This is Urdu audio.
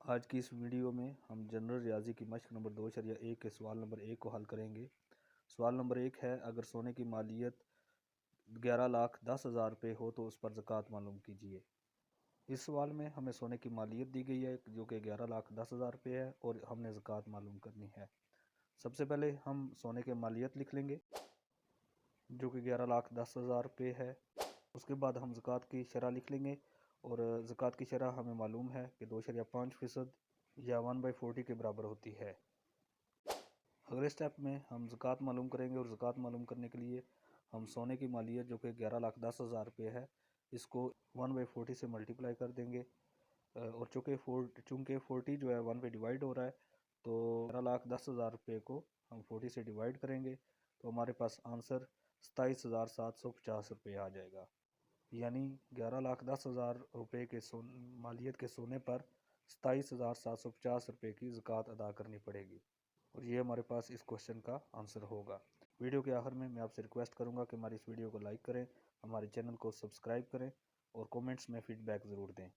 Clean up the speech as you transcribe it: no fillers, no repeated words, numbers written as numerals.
آج کی اس ویڈیو میں ہم جنرل ریاضی کی مشق نمبر 2.1 کے سوال نمبر 1 کو حل کریں گے۔ سوال نمبر 1 ہے، اگر سونے کی مالیت 11,10,000 روپے ہو تو اس پر زکوٰۃ معلوم کیجیے۔ اس سوال میں ہمیں سونے کی مالیت دی گئی ہے جو کہ 11,10,000 روپے ہے اور ہم نے زکوٰۃ معلوم کرنی ہے۔ سب سے پہلے ہم سونے کے مالیت لکھ لیں گے جو کہ 11,10,000 روپے ہے۔ اس کے بعد ہم زکوٰۃ کی شرح لکھ لیں گے، اور زکوٰۃ کی شرح ہمیں معلوم ہے کہ 2.5% یا 1/40 کے برابر ہوتی ہے۔ اگلے سٹیپ میں ہم زکوٰۃ معلوم کریں گے، اور زکوٰۃ معلوم کرنے کے لیے ہم سونے کی مالیت جو کہ 11,10,000 روپے ہے اس کو 1/40 سے ملٹیپلائی کر دیں گے، اور چونکہ 40 جو ہے 1 پہ ڈیوائڈ ہو رہا ہے تو 11,10,000 روپے کو ہم 40 سے ڈیوائڈ کریں گے تو ہمارے پاس آنسر 27,750 روپے آ جائے گا۔ یعنی 11,10,000 روپے کے مالیت کے سونے پر 27,750 روپے کی زکوٰۃ ادا کرنی پڑے گی، اور یہ ہمارے پاس اس کوشچن کا آنسر ہوگا۔ ویڈیو کے آخر میں آپ سے ریکویسٹ کروں گا کہ ہماری اس ویڈیو کو لائک کریں، ہمارے چینل کو سبسکرائب کریں اور کومنٹس میں فیڈ بیک ضرور دیں۔